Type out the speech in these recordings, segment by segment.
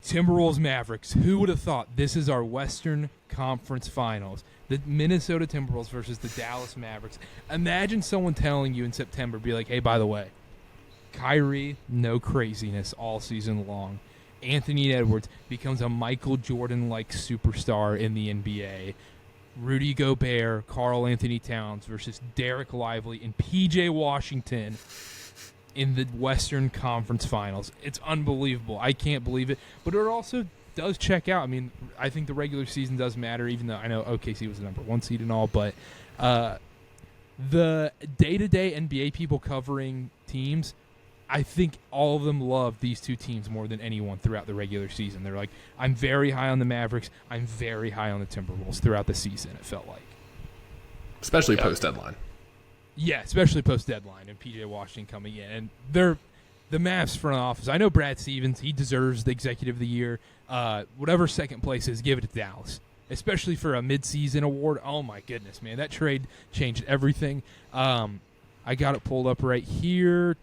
Timberwolves Mavericks. Who would have thought this is our Western Conference Finals? The Minnesota Timberwolves versus the Dallas Mavericks. Imagine someone telling you in September, be like, hey, by the way, Kyrie, no craziness all season long. Anthony Edwards becomes a Michael Jordan-like superstar in the NBA. Rudy Gobert, Karl Anthony Towns versus Derek Lively and P.J. Washington in the Western Conference Finals. It's unbelievable. I can't believe it. But it also does check out. I mean, I think the regular season does matter, even though I know OKC was the number 1 seed and all. But the day-to-day NBA people covering teams, I think all of them love these two teams more than anyone throughout the regular season. They're like, I'm very high on the Mavericks. I'm very high on the Timberwolves throughout the season, it felt like. Especially post-deadline. Yeah, especially post-deadline and P.J. Washington coming in. And they're the Mavs front office. I know Brad Stevens. He deserves the Executive of the Year. Whatever second place is, give it to Dallas, especially for a midseason award. Oh, my goodness, man. That trade changed everything. I got it pulled up right here.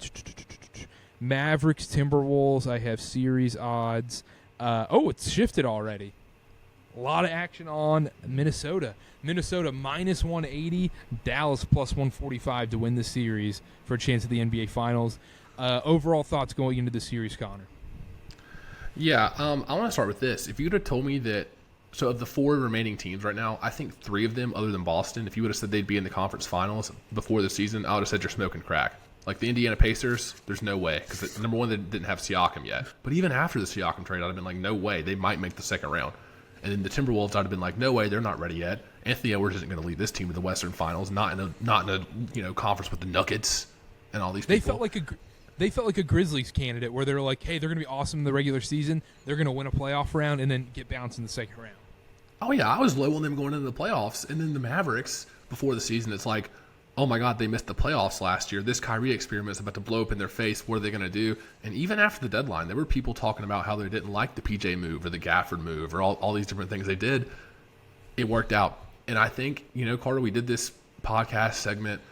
Mavericks, Timberwolves. I have series odds. It's shifted already. A lot of action on Minnesota. Minnesota minus 180. Dallas plus 145 to win the series for a chance at the NBA Finals. Overall thoughts going into the series, Connor? Yeah, I want to start with this. If you would have told me that, so of the 4 remaining teams right now, I think 3 of them, other than Boston, if you would have said they'd be in the conference finals before the season, I would have said you're smoking crack. Like the Indiana Pacers, there's no way. Because number one, they didn't have Siakam yet. But even after the Siakam trade, I'd have been like, no way. They might make the second round. And then the Timberwolves, I'd have been like, no way, they're not ready yet. Anthony Edwards isn't going to lead this team to the Western Finals, not in a conference with the Nuggets and all these people. They felt like a Grizzlies candidate where they're like, hey, they're going to be awesome in the regular season. They're going to win a playoff round and then get bounced in the second round. Oh, yeah, I was low on them going into the playoffs. And then the Mavericks, before the season, it's like, oh, my God, they missed the playoffs last year. This Kyrie experiment is about to blow up in their face. What are they going to do? And even after the deadline, there were people talking about how they didn't like the PJ move or the Gafford move or all these different things they did. It worked out. And I think, Carter, we did this podcast segment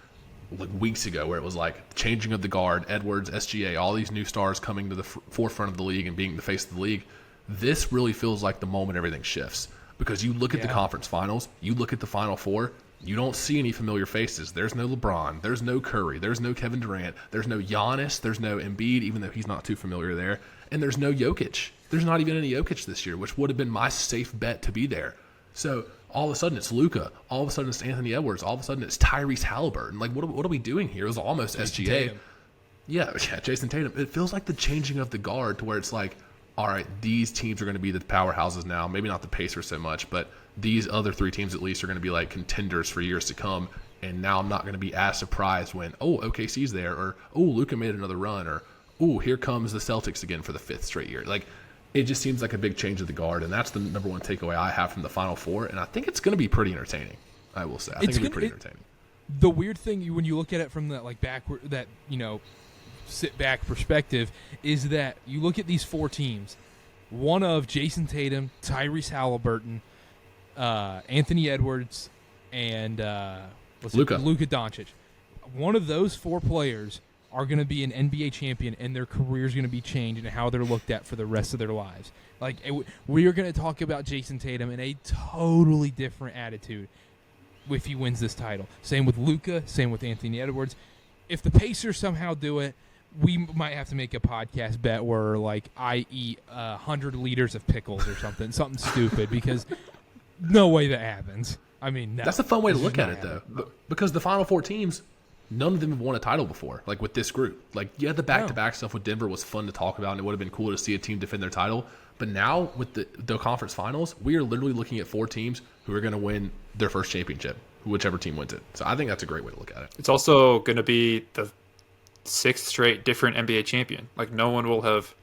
like weeks ago where it was like changing of the guard, Edwards, SGA, all these new stars coming to the forefront of the league and being the face of the league. This really feels like the moment everything shifts. Because you look at the conference finals, you look at the Final Four, you don't see any familiar faces. There's no LeBron. There's no Curry. There's no Kevin Durant. There's no Giannis. There's no Embiid, even though he's not too familiar there. And there's no Jokic. There's not even any Jokic this year, which would have been my safe bet to be there. So all of a sudden it's Luka. All of a sudden it's Anthony Edwards. All of a sudden it's Tyrese Halliburton. Like, what are we doing here? It was almost Jason SGA. Tatum. Yeah, Jason Tatum. It feels like the changing of the guard to where it's like, all right, these teams are going to be the powerhouses now. Maybe not the Pacers so much, but these other 3 teams at least are going to be like contenders for years to come. And now I'm not going to be as surprised when, OKC's there, or, Luka made another run, or, here comes the Celtics again for the 5th straight year. Like, it just seems like a big change of the guard, and that's the number one takeaway I have from the Final Four. And I think it's going to be pretty entertaining, I will say. I think it'll be pretty entertaining. The weird thing, when you look at it from the sit back perspective, is that you look at these 4 teams, one of Jason Tatum, Tyrese Halliburton, Anthony Edwards, and Luka Doncic. One of those 4 players are going to be an NBA champion, and their career is going to be changed and how they're looked at for the rest of their lives. Like, we are going to talk about Jason Tatum in a totally different attitude if he wins this title. Same with Luka, same with Anthony Edwards. If the Pacers somehow do it, we might have to make a podcast bet where, like, I eat 100 liters of pickles or something stupid, because no way that happens. I mean, no. That's a fun way to look at it, though, because the Final Four teams, none of them have won a title before, like with this group. Like, yeah, the back-to-back stuff with Denver was fun to talk about, and it would have been cool to see a team defend their title. But now, with the conference finals, we are literally looking at 4 teams who are going to win their first championship, whichever team wins it. So I think that's a great way to look at it. It's also going to be the 6th straight different NBA champion. Like, no one will have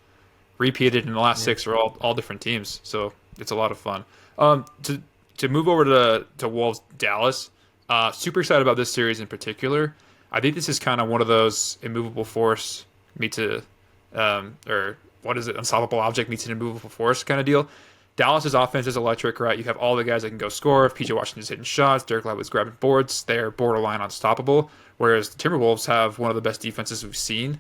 repeated in the last 6 or all different teams. So it's a lot of fun. To move over to Wolves Dallas, super excited about this series in particular. I think this is kind of one of those immovable force meets unstoppable object meets an immovable force kind of deal. Dallas's offense is electric, right? You have all the guys that can go score. If PJ Washington's hitting shots, Derek Lively's grabbing boards, they're borderline unstoppable. Whereas the Timberwolves have one of the best defenses we've seen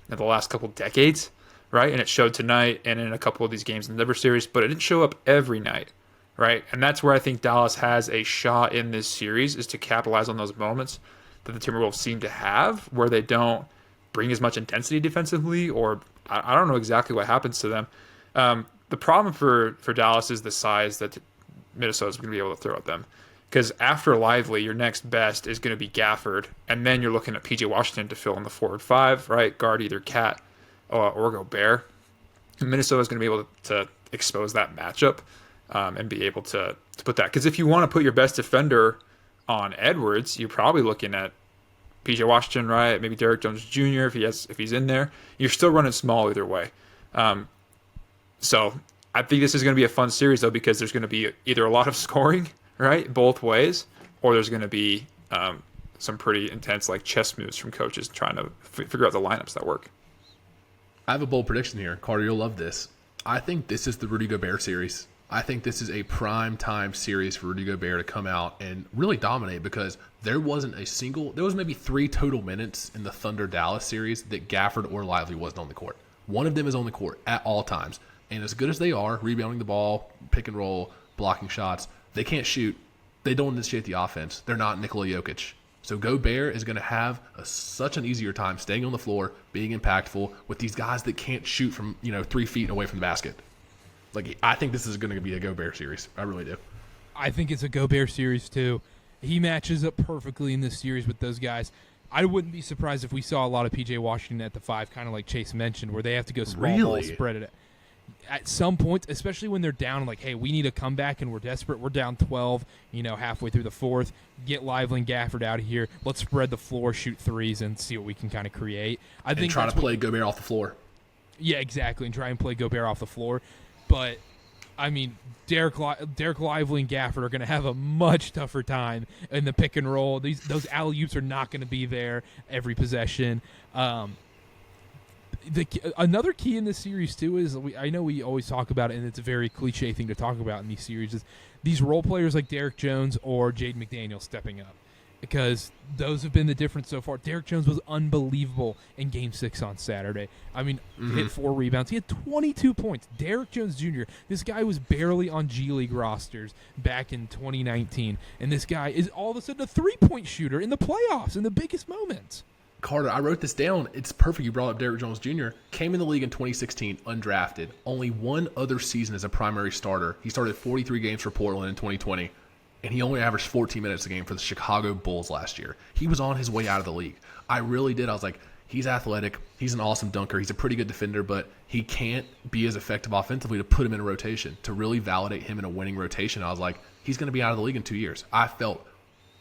in the last couple decades. right? And it showed tonight and in a couple of these games in the Denver series, but it didn't show up every night, right? And that's where I think Dallas has a shot in this series, is to capitalize on those moments that the Timberwolves seem to have where they don't bring as much intensity defensively, or I don't know exactly what happens to them. The problem for Dallas is the size that Minnesota's going to be able to throw at them. Because after Lively, your next best is going to be Gafford, and then you're looking at P.J. Washington to fill in the forward five, right? Guard either Cat or Gobert. And Minnesota is going to be able to expose that matchup and be able to put that. Because if you want to put your best defender on Edwards, you're probably looking at P.J. Washington, right? Maybe Derek Jones Jr. if he's in there. You're still running small either way. So I think this is going to be a fun series, though, because there's going to be either a lot of scoring, right, both ways, or there's going to be some pretty intense like chess moves from coaches trying to figure out the lineups that work. I have a bold prediction here. Carter, you'll love this. I think this is the Rudy Gobert series. I think this is a prime time series for Rudy Gobert to come out and really dominate, because there was maybe 3 total minutes in the Thunder Dallas series that Gafford or Lively wasn't on the court. One of them is on the court at all times. And as good as they are, rebounding the ball, pick and roll, blocking shots, they can't shoot. They don't initiate the offense. They're not Nikola Jokic. So Gobert is going to have such an easier time staying on the floor, being impactful with these guys that can't shoot from 3 feet away from the basket. Like, I think this is going to be a Gobert series. I really do. I think it's a Gobert series too. He matches up perfectly in this series with those guys. I wouldn't be surprised if we saw a lot of P.J. Washington at the 5, kind of like Chase mentioned, where they have to go small ball, spread it at some point, especially when they're down, like, hey, we need a comeback and we're desperate. We're down 12, halfway through the 4th. Get Lively and Gafford out of here. Let's spread the floor, shoot threes, and see what we can kind of create. I think try to play Gobert off the floor. Yeah, exactly, and try and play Gobert off the floor. But, I mean, Derek Lively and Gafford are going to have a much tougher time in the pick and roll. Those alley-oops are not going to be there every possession. Another key in this series too is I know we always talk about it, and it's a very cliche thing to talk about in these series, is these role players like Derek Jones or Jaden McDaniels stepping up, because those have been the difference so far. Derek Jones was unbelievable in Game 6 on Saturday. I mean, hit 4 rebounds. He had 22 points. Derek Jones Jr., this guy was barely on G League rosters back in 2019, and this guy is all of a sudden a three-point shooter in the playoffs in the biggest moments. Carter, I wrote this down. It's perfect you brought up Derek Jones Jr. Came in the league in 2016, undrafted. Only one other season as a primary starter. He started 43 games for Portland in 2020, and he only averaged 14 minutes a game for the Chicago Bulls last year. He was on his way out of the league. I really did. I was like, he's athletic. He's an awesome dunker. He's a pretty good defender, but he can't be as effective offensively to put him in a rotation, to really validate him in a winning rotation. I was like, he's going to be out of the league in 2 years. I felt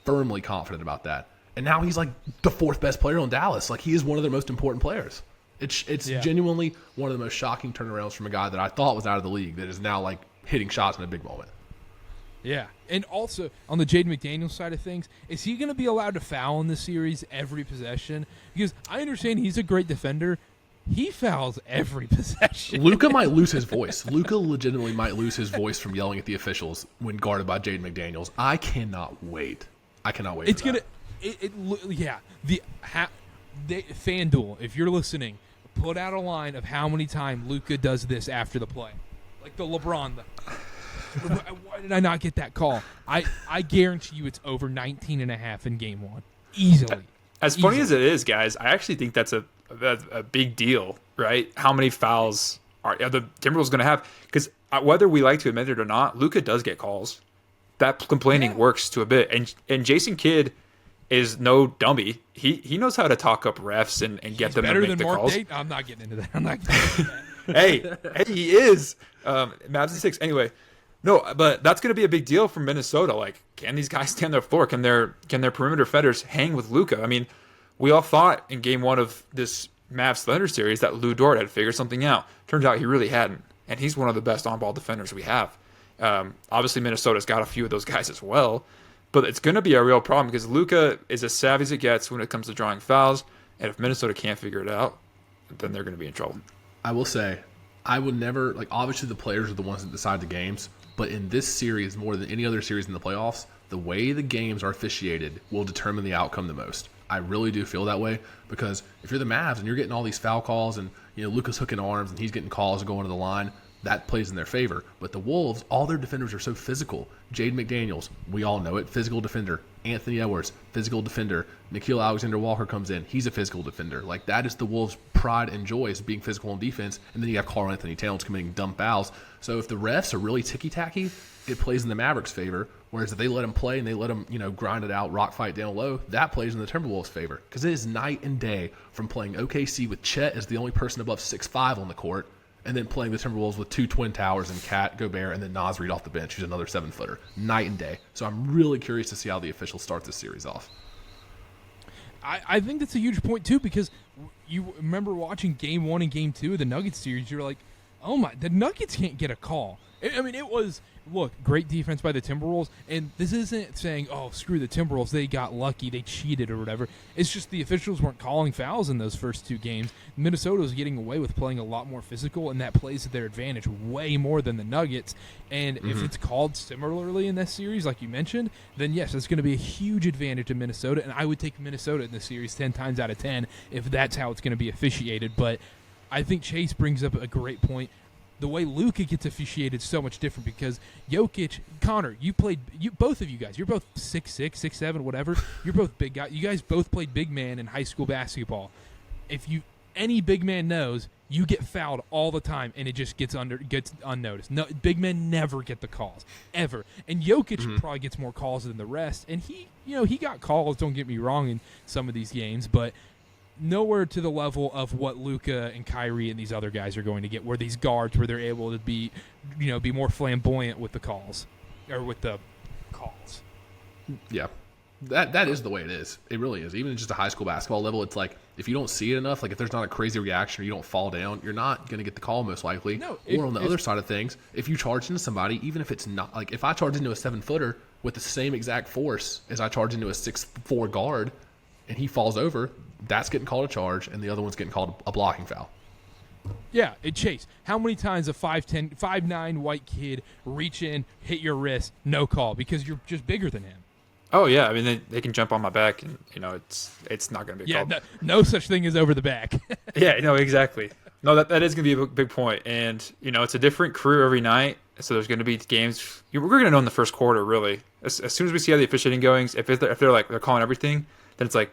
firmly confident about that. And now he's like the 4th best player on Dallas. Like, he is one of their most important players. It's genuinely one of the most shocking turnarounds from a guy that I thought was out of the league that is now like hitting shots in a big moment. Yeah, and also on the Jaden McDaniels side of things, is he going to be allowed to foul in this series every possession? Because I understand he's a great defender. He fouls every possession. Luka might lose his voice. Luka legitimately might lose his voice from yelling at the officials when guarded by Jaden McDaniels. I cannot wait. It's going to... FanDuel, if you're listening, put out a line of how many times Luka does this after the play. Like the LeBron. Why did I not get that call? I guarantee you it's over 19 and a half in Game 1. Easily. As funny as it is, guys, I actually think that's a big deal, right? How many fouls are the Timberwolves going to have? Because whether we like to admit it or not, Luka does get calls. That complaining works to a bit. And Jason Kidd is no dummy. He knows how to talk up refs and get them to make the calls. I'm not getting into that. hey, he is. Mavs in 6. Anyway, no, but that's going to be a big deal for Minnesota. Like, can these guys stand their floor? Can their perimeter defenders hang with Luka? I mean, we all thought in Game 1 of this Mavs Thunder series that Lou Dort had figured something out. Turns out he really hadn't, and he's one of the best on-ball defenders we have. Obviously, Minnesota's got a few of those guys as well. But it's going to be a real problem because Luka is as savvy as it gets when it comes to drawing fouls. And if Minnesota can't figure it out, then they're going to be in trouble. I will say, I would never, like, obviously the players are the ones that decide the games. But in this series, more than any other series in the playoffs, the way the games are officiated will determine the outcome the most. I really do feel that way because if you're the Mavs and you're getting all these foul calls and, Luka's hooking arms and he's getting calls and going to the line. That plays in their favor. But the Wolves, all their defenders are so physical. Jaden McDaniels, we all know it, physical defender. Anthony Edwards, physical defender. Nickeil Alexander-Walker comes in. He's a physical defender. Like, that is the Wolves' pride and joy, is being physical on defense. And then you have Karl Anthony Towns committing dumb fouls. So if the refs are really ticky-tacky, it plays in the Mavericks' favor. Whereas if they let them play and they let them, grind it out, rock fight down low, that plays in the Timberwolves' favor. Because it is night and day from playing OKC with Chet as the only person above 6'5" on the court, and then playing the Timberwolves with 2 twin towers and Cat, Gobert, and then Naz Reid off the bench, who's another 7-footer. Night and day. So I'm really curious to see how the officials start this series off. I think that's a huge point, too, because you remember watching Game 1 and Game 2 of the Nuggets series, you're like, oh my, the Nuggets can't get a call. I mean, it was, look, great defense by the Timberwolves, and this isn't saying, oh, screw the Timberwolves, they got lucky, they cheated or whatever. It's just the officials weren't calling fouls in those first 2 games. Minnesota was getting away with playing a lot more physical, and that plays to their advantage way more than the Nuggets. And if it's called similarly in this series, like you mentioned, then yes, it's going to be a huge advantage to Minnesota, and I would take Minnesota in this series 10 times out of 10 if that's how it's going to be officiated. But I think Chase brings up a great point. The way Luka gets officiated is so much different because Jokic, Connor, both of you guys, you're both 6'6", 6'7", whatever. You're both big guys. You guys both played big man in high school basketball. If any big man knows, you get fouled all the time and it just gets unnoticed. No, big men never get the calls ever. And Jokic probably gets more calls than the rest. And he got calls. Don't get me wrong in some of these games, but nowhere to the level of what Luka and Kyrie and these other guys are going to get, where these guards, where they're able to be more flamboyant with the calls, or with the calls. Yeah, that is the way it is. It really is. Even just a high school basketball level, it's like if you don't see it enough, like if there's not a crazy reaction or you don't fall down, you're not going to get the call most likely. No, or on the other side of things, if you charge into somebody, even if it's not, like if I charge into a 7-footer with the same exact force as I charge into a 6'4" guard, and he falls over, that's getting called a charge, and the other one's getting called a blocking foul. Yeah, Chase, how many times a 5'10", 5'9" white kid reach in, hit your wrist, no call, because you're just bigger than him? Oh, yeah. I mean, they can jump on my back, and, it's not going to be a call. Yeah, no such thing as over the back. Yeah, no, exactly. No, that is going to be a big point. And, it's a different crew every night, so there's going to be games. We're going to know in the first quarter, really. As soon as we see how the officiating goings, if they're calling everything, then it's like,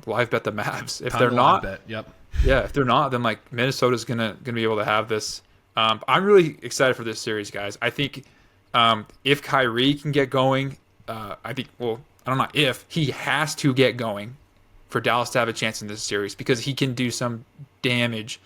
live bet the Mavs. If they're not, bet. Yep. Yeah, if they're not, then like Minnesota's gonna be able to have this. I'm really excited for this series, guys. I think if Kyrie can get going, I don't know if he has to get going for Dallas to have a chance in this series, because he can do some damage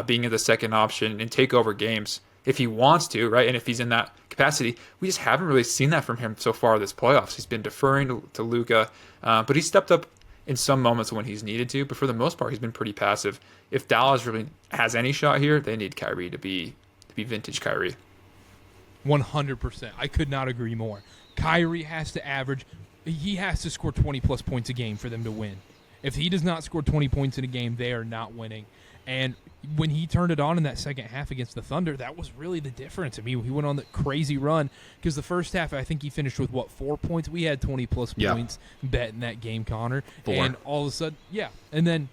being in the second option and take over games if he wants to, right? And if he's in that capacity, we just haven't really seen that from him so far this playoffs. He's been deferring to Luka, but he stepped up in some moments when he's needed to, but for the most part, he's been pretty passive. If Dallas really has any shot here, they need Kyrie to be vintage Kyrie. 100%. I could not agree more. Kyrie has to score 20-plus points a game for them to win. If he does not score 20 points in a game, they are not winning. And when he turned it on in that second half against the Thunder, that was really the difference. I mean, he went on that crazy run because the first half, I think he finished with, 4 points? We had 20-plus points bet in that game, Connor. 4. And all of a sudden, and then,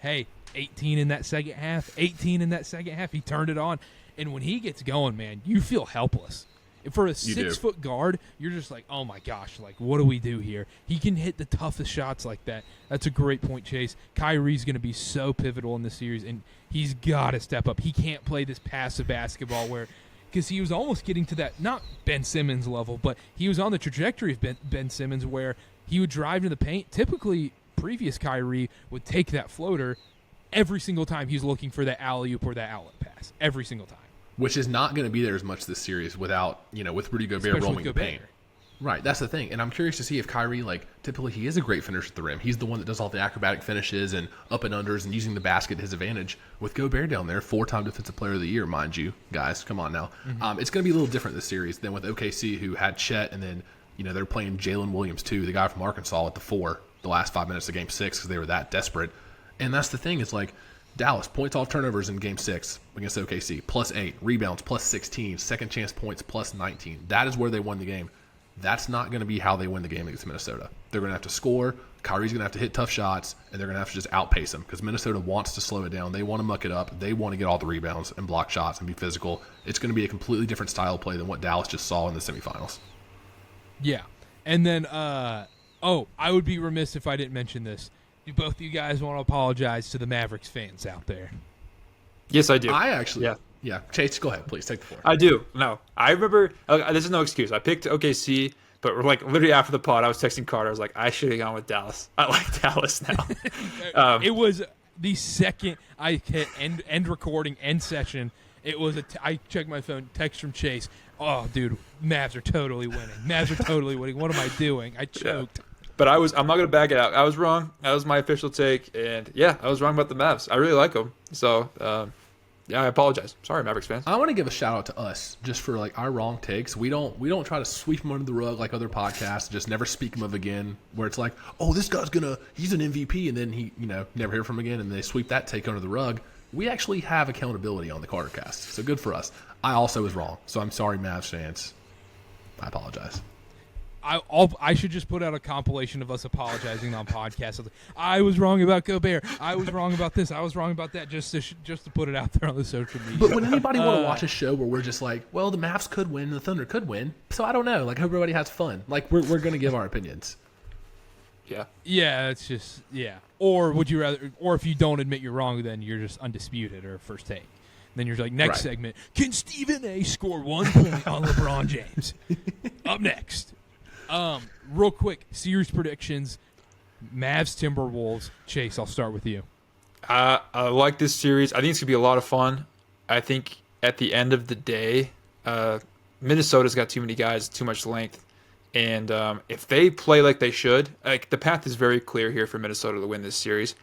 18 in that second half. He turned it on. And when he gets going, man, you feel helpless. For a 6-foot guard, you're just like, oh my gosh, like, what do we do here? He can hit the toughest shots like that. That's a great point, Chase. Kyrie's going to be so pivotal in this series, and he's got to step up. He can't play this passive basketball because he was almost getting to that, not Ben Simmons level, but he was on the trajectory of Ben Simmons where he would drive to the paint. Typically, previous Kyrie would take that floater every single time he's looking for that alley-oop or that outlet pass. Every single time. Which is not going to be there as much this series without, with Rudy Gobert Especially roaming the paint. Right, that's the thing. And I'm curious to see if Kyrie, typically he is a great finisher at the rim. He's the one that does all the acrobatic finishes and up and unders and using the basket to his advantage. With Gobert down there, 4-time Defensive Player of the Year, mind you, guys. Come on now. Mm-hmm. It's going to be a little different this series than with OKC, who had Chet, and then, they're playing Jalen Williams, too, the guy from Arkansas, at the last 5 minutes of Game 6 because they were that desperate. And that's the thing. It's like, Dallas, points off turnovers in Game 6 against OKC, +8. Rebounds, +16. Second chance points, +19. That is where they won the game. That's not going to be how they win the game against Minnesota. They're going to have to score. Kyrie's going to have to hit tough shots, and they're going to have to just outpace them because Minnesota wants to slow it down. They want to muck it up. They want to get all the rebounds and block shots and be physical. It's going to be a completely different style of play than what Dallas just saw in the semifinals. Yeah. And then, I would be remiss if I didn't mention this. Do both of you guys want to apologize to the Mavericks fans out there? Yes, I do. I actually, yeah. Chase, go ahead, please take the floor. I do. No, I remember. This is no excuse. I picked OKC, but like literally after the pod, I was texting Carter. I was like, I should have gone with Dallas. I like Dallas now. It was the second I hit end recording, end session. It was I checked my phone, text from Chase. Oh, dude, Mavs are totally winning. Mavs are totally winning. What am I doing? I choked. Yeah. But I'm not going to back it out. I was wrong. That was my official take. And yeah, I was wrong about the Mavs. I really like them. So, yeah, I apologize. Sorry, Mavericks fans. I want to give a shout out to us just for like our wrong takes. We don't try to sweep them under the rug like other podcasts. Just never speak them of again. Where it's like, oh, this guy's he's an MVP, and then he never hear from him again, and they sweep that take under the rug. We actually have accountability on the Carter Cast, so good for us. I also was wrong, so I'm sorry, Mavs fans. I apologize. I should just put out a compilation of us apologizing on podcasts. I was wrong about Gobert. I was wrong about this. I was wrong about that. Just to put it out there on the social media. But would anybody want to watch a show where we're just like, well, the Mavs could win, the Thunder could win, so I don't know. Like, hope everybody has fun. Like, we're going to give our opinions. Yeah. Yeah, it's just Or would you rather? Or if you don't admit you're wrong, then you're just undisputed or first take. Then you're like, next segment. Can Stephen A. score 1 point on LeBron James? Up next. Real quick, series predictions. Mavs, Timberwolves. Chase, I'll start with you. I like this series. I think it's going to be a lot of fun. I think at the end of the day, Minnesota's got too many guys, too much length. And if they play like they should, like the path is very clear here for Minnesota to win this series.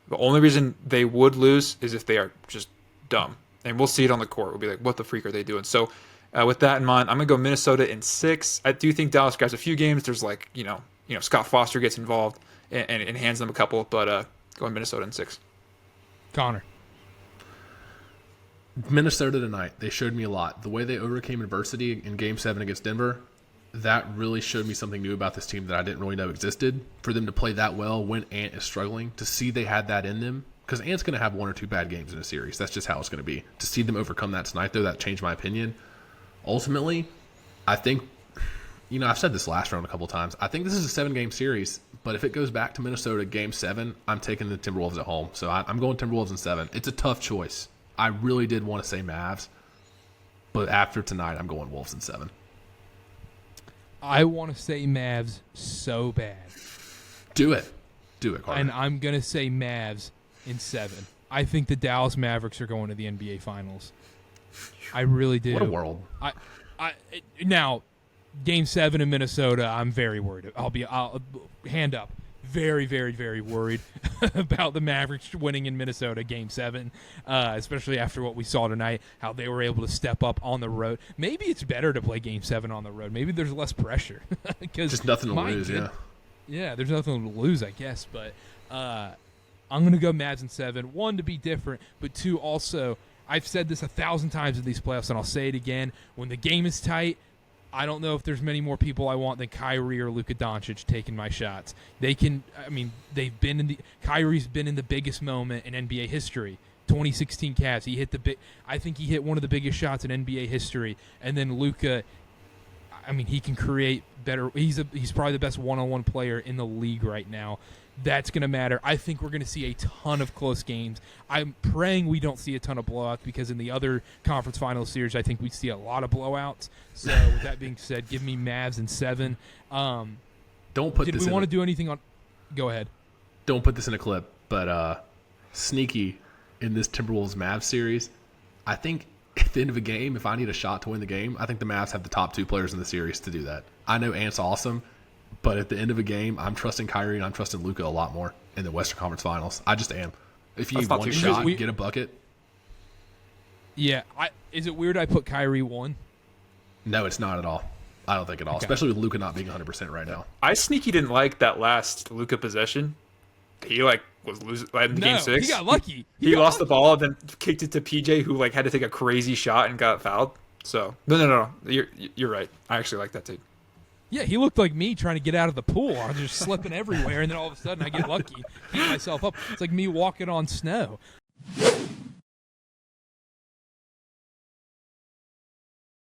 The only reason they would lose is if they are just dumb. And we'll see it on the court. We'll be like, what the freak are they doing? So with that in mind, I'm going to go Minnesota in 6. I do think Dallas grabs a few games. There's like, Scott Foster gets involved and hands them a couple. But going Minnesota in 6. Connor. Minnesota tonight, they showed me a lot. The way they overcame adversity in Game 7 against Denver, that really showed me something new about this team that I didn't really know existed. For them to play that well when Ant is struggling, to see they had that in them. Because Ant's going to have 1 or 2 bad games in a series. That's just how it's going to be. To see them overcome that tonight, though, that changed my opinion. Ultimately, I think, I've said this last round a couple times. I think this is a 7-game series. But if it goes back to Minnesota Game 7, I'm taking the Timberwolves at home. So I'm going Timberwolves in 7. It's a tough choice. I really did want to say Mavs. But after tonight, I'm going Wolves in 7. I want to say Mavs so bad. Do it, Carter. And I'm going to say Mavs in 7. I think the Dallas Mavericks are going to the NBA Finals. I really do. What a world. Now, Game 7 in Minnesota, I'm very worried. I'll hand up. Very, very, very worried about the Mavericks winning in Minnesota Game 7, especially after what we saw tonight, how they were able to step up on the road. Maybe it's better to play Game 7 on the road. Maybe there's less pressure. Just nothing to lose, yeah. Yeah, there's nothing to lose, I guess. But I'm going to go Mavs in 7. 1, to be different, but 2, also, I've said this 1,000 times in these playoffs, and I'll say it again. When the game is tight, I don't know if there's many more people I want than Kyrie or Luka Doncic taking my shots. Kyrie's been in the biggest moment in NBA history. 2016 Cavs, I think he hit one of the biggest shots in NBA history. And then Luka, he can create better. He's probably the best one-on-one player in the league right now. That's going to matter. I think we're going to see a ton of close games. I'm praying we don't see a ton of blowouts because in the other conference final series, I think we see a lot of blowouts. So with that being said, give me Mavs in 7. Don't put did this we in want to do anything on? Go ahead. Don't put this in a clip, but sneaky in this Timberwolves Mavs series. I think at the end of a game, if I need a shot to win the game, I think the Mavs have the top 2 players in the series to do that. I know Ant's awesome. But at the end of a game, I'm trusting Kyrie and I'm trusting Luka a lot more in the Western Conference Finals. I just am. If you need one shot, get a bucket. Yeah. Is it weird I put Kyrie 1? No, it's not at all. I don't think at all, especially with Luka not being 100% right now. I sneaky didn't like that last Luka possession. He was losing in Game 6. He got lucky. He lost the ball, then kicked it to PJ, who had to take a crazy shot and got fouled. So no. You're right. I actually like that take. Yeah, he looked like me trying to get out of the pool. I was just slipping everywhere, and then all of a sudden I get lucky, keep myself up. It's like me walking on snow.